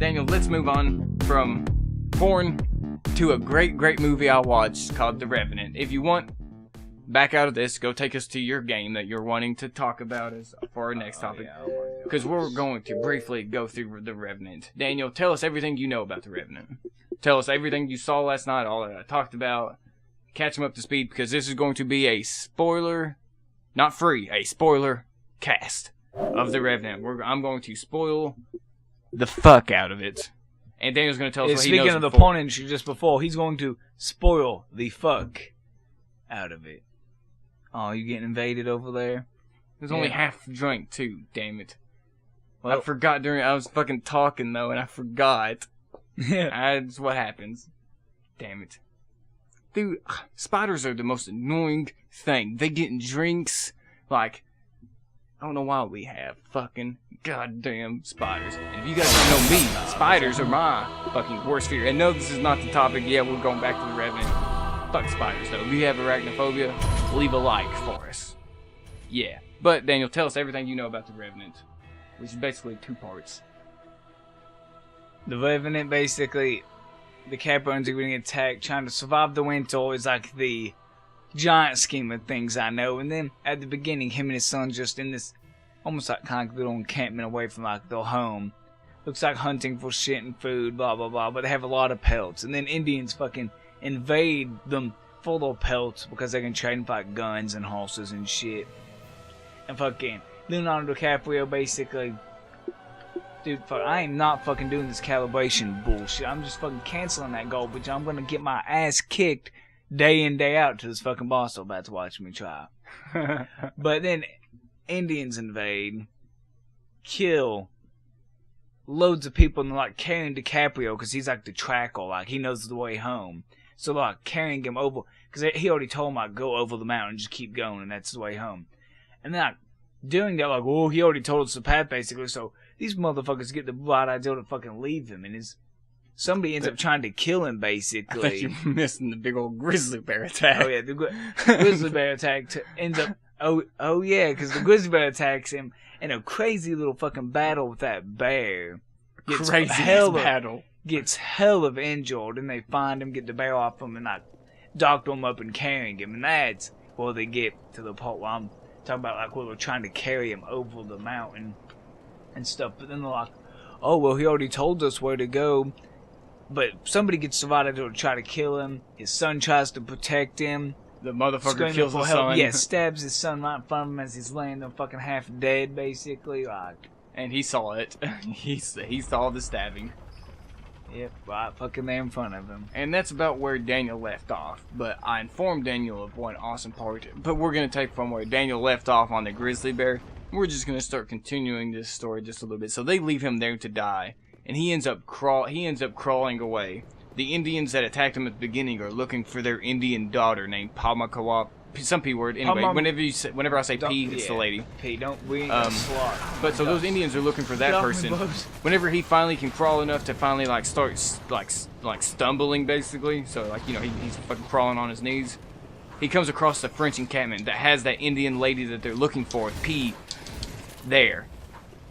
Daniel, let's move on from porn to a great movie I watched called The Revenant. If you want back out of this, go take us to your game that you're wanting to talk about as for our next topic. Because we're going to briefly go through The Revenant. Daniel, tell us everything you know about The Revenant. Tell us everything you saw last night, all that I talked about. Catch them up to speed, because this is going to be a spoiler, not free, a spoiler cast of The Revenant. I'm going to spoil the fuck out of it. And Daniel's going to tell us what he knows. Speaking of the porn industry just before, he's going to spoil the fuck out of it. Oh, you getting invaded over there? There's only half drink too, damn it. Well, I forgot I was fucking talking though, and I forgot. That's what happens. Damn it. Dude, spiders are the most annoying thing. They get in drinks, like, I don't know why we have fucking goddamn spiders. And if you guys don't know me, spiders are my fucking worst fear. And no, this is not the topic. Yeah, we're going back to The Revenant. Fuck spiders, though. If you have arachnophobia, leave a like for us. Yeah. But, Daniel, tell us everything you know about The Revenant, which is basically 2 parts. The Revenant, basically, the Capricorns are getting attacked, trying to survive the winter is like the giant scheme of things I know. And then, at the beginning, him and his son just in this almost like kind of little encampment away from like their home. Looks like hunting for shit and food, blah blah blah, but they have a lot of pelts. And then Indians fucking invade them for their pelts because they can trade them for like guns and horses and shit. And fucking Leonardo DiCaprio basically, dude, fuck, I am not fucking doing this calibration bullshit. I'm just fucking canceling that goal, bitch. I'm gonna get my ass kicked day in, day out to this fucking boss so about to watch me try. But then Indians invade, kill loads of people, and they're like carrying DiCaprio because he's like the tracker, like he knows the way home. So they're like carrying him over because he already told him like go over the mountain, just keep going, and that's the way home. And then like doing that, like, oh, he already told us the path basically. So these motherfuckers get the bright idea to fucking leave him, and somebody ends up trying to kill him basically. I thought you were missing the big old grizzly bear attack. Oh yeah, the grizzly bear attack ends up. Oh yeah, because the grizzly bear attacks him in a crazy little fucking battle with that bear. Gets hell of injured, and they find him, get the bear off him, and like doctor him up and carrying him, and that's where they get to the part where I'm talking about, like where they're trying to carry him over the mountain and stuff. But then they're like, oh well, he already told us where to go. But somebody gets divided to try to kill him. His son tries to protect him. The motherfucker kills his son. Yeah, stabs his son right in front of him as he's laying there fucking half dead, basically. Like, and he saw it. he saw the stabbing. Yep, right fucking there in front of him. And that's about where Daniel left off. But I informed Daniel of one awesome part. But we're going to take from where Daniel left off on the grizzly bear. We're just going to start continuing this story just a little bit. So they leave him there to die. And he ends up crawling away. The Indians that attacked him at the beginning are looking for their Indian daughter named Palmakawap. Some P word. Anyway, whenever I say P, it's the lady. P, we ain't slaughter. But so those Indians are looking for that person. Whenever he finally can crawl enough to finally like start like stumbling basically, so like he's fucking crawling on his knees. He comes across the French encampment that has that Indian lady that they're looking for, P. There,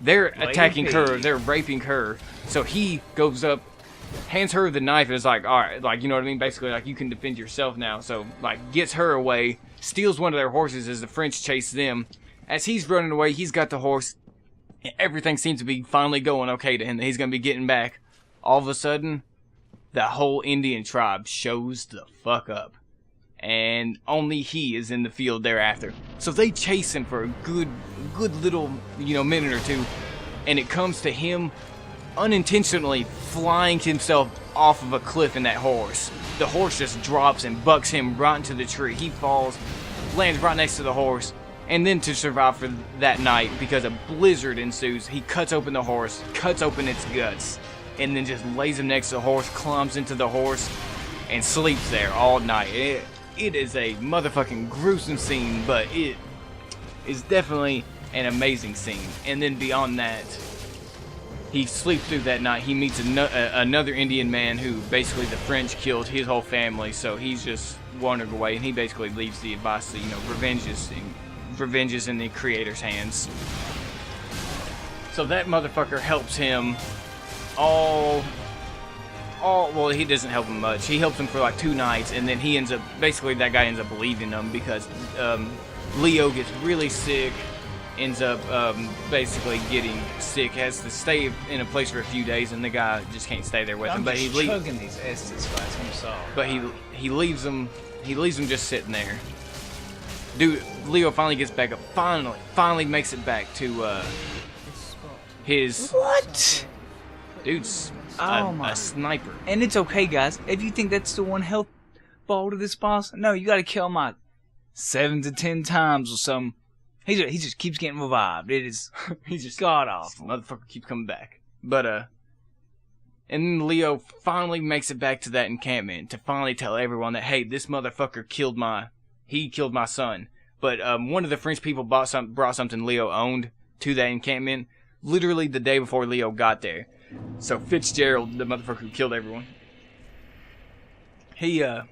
they're attacking her. They're raping her. So he goes up, hands her the knife, and is like, all right, like, you know what I mean? Basically, like, you can defend yourself now. So, like, gets her away, steals one of their horses as the French chase them. As he's running away, he's got the horse. Everything seems to be finally going okay to him. He's going to be getting back. All of a sudden, the whole Indian tribe shows the fuck up. And only he is in the field thereafter. So they chase him for a good little, minute or two. And it comes to him unintentionally flying himself off of a cliff in that horse. The horse just drops and bucks him right into the tree. He falls, lands right next to the horse, and then to survive for that night, because a blizzard ensues, he cuts open the horse, cuts open its guts, and then just lays him next to the horse, climbs into the horse, and sleeps there all night. It is a motherfucking gruesome scene, but it is definitely an amazing scene. And then beyond that, he sleeps through that night. He meets another Indian man who basically the French killed his whole family, so he's just wandering away, and he basically leaves the advice that, revenge is in the Creator's hands. So that motherfucker helps him well, he doesn't help him much. He helps him for like 2 nights, and then he ends up, basically that guy ends up leaving him because Leo gets really sick, ends up basically getting sick, has to stay in a place for a few days, and the guy just can't stay there with him. But he leaves. These Estes fights, I'm sorry. But he leaves him. He leaves him just sitting there. Dude, Leo finally gets back up. Finally makes it back to his. What? Dude's Oh a sniper. And it's okay, guys. If you think that's the one health ball to this boss, no, you gotta kill him like 7 to 10 times or something. He just keeps getting revived. It is he's just god awful. Motherfucker keeps coming back. But and then Leo finally makes it back to that encampment to finally tell everyone that, hey, this motherfucker killed my son. But one of the French people brought something Leo owned to that encampment literally the day before Leo got there. So Fitzgerald, the motherfucker who killed everyone, he god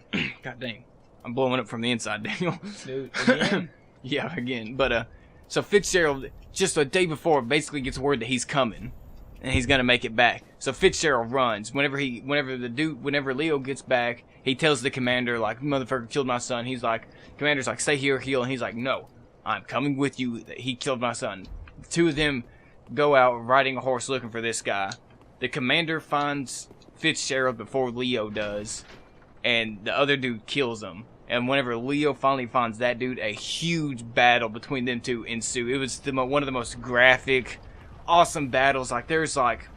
dang, I'm blowing up from the inside, Daniel. Dude, again? Yeah, again. But so Fitzgerald just a day before basically gets word that he's coming and he's gonna make it back. So Fitzgerald runs. Whenever Leo gets back, he tells the commander, like, motherfucker killed my son. He's like, commander's like, stay here, heal, and he's like, no, I'm coming with you. He killed my son. The 2 of them go out riding a horse looking for this guy. The commander finds Fitzgerald before Leo does, and the other dude kills him. And whenever Leo finally finds that dude, a huge battle between them 2 ensues. It was one of the most graphic, awesome battles. Like, there's like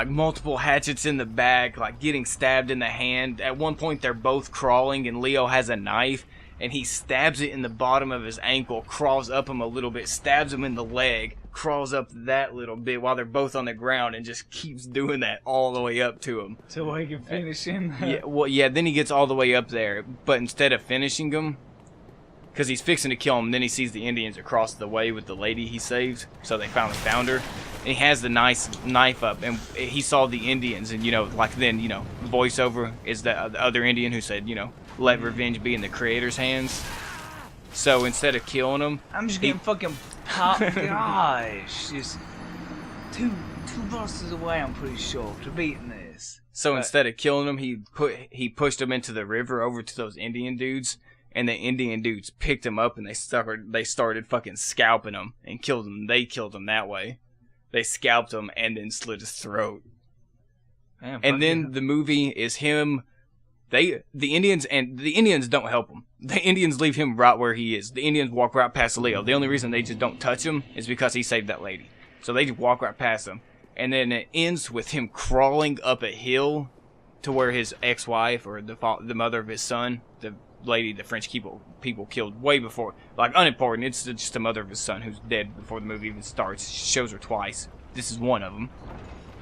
multiple hatchets in the back, like getting stabbed in the hand. At one point, they're both crawling, and Leo has a knife, and he stabs it in the bottom of his ankle, crawls up him a little bit, stabs him in the leg, crawls up that little bit while they're both on the ground, and just keeps doing that all the way up to him. So he can finish him? Yeah, then he gets all the way up there, but instead of finishing him, because he's fixing to kill him, then he sees the Indians across the way with the lady he saved, so they finally found her. And he has the nice knife up, and he saw the Indians, and, voiceover is the other Indian who said, let revenge be in the creator's hands. So instead of killing him, I'm just getting fucking popped. Gosh, just two bosses away, I'm pretty sure, to beating this. So instead of killing him, he pushed him into the river over to those Indian dudes, and the Indian dudes picked him up and they started fucking scalping him and killed him. They killed him that way. They scalped him and then slit his throat. Man, and then the movie is him. The Indians don't help him. The Indians leave him right where he is. The Indians walk right past Leo. The only reason they just don't touch him is because he saved that lady. So they just walk right past him. And then it ends with him crawling up a hill to where his ex-wife, or the mother of his son, the lady the French people killed way before, like, unimportant. It's just the mother of his son who's dead before the movie even starts. She shows her twice. This is one of them.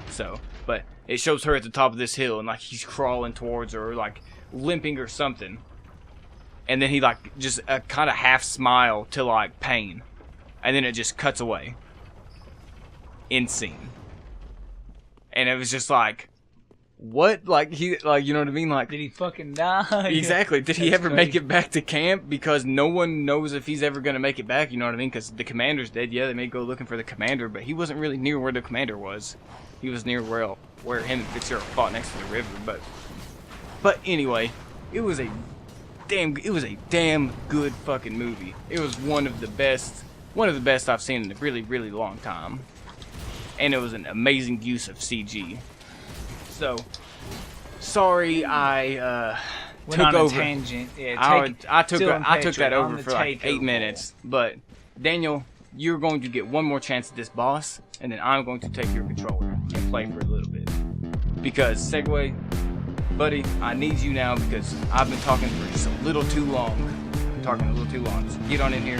So, but it shows her at the top of this hill, and like he's crawling towards her, or like limping or something. And then he like just a kind of half smile to like pain, and then it just cuts away. End scene. And it was just like, what? Like, you know what I mean? Like, did he fucking die? Exactly. Did he ever make it back to camp? Because no one knows if he's ever going to make it back, you know what I mean? Because the commander's dead. Yeah, they may go looking for the commander, but he wasn't really near where the commander was. He was near where him and Fitzgerald fought next to the river. But anyway, it was a damn good fucking movie. It was one of the best I've seen in a really, really long time. And it was an amazing use of CG. So, sorry I took over. Tangent. Yeah, I took that over for like 8 minutes. But Daniel, you're going to get one more chance at this boss, and then I'm going to take your controller and play for a little bit. Because Segway, buddy, I need you now because I've been talking for just a little too long. Just get on in here.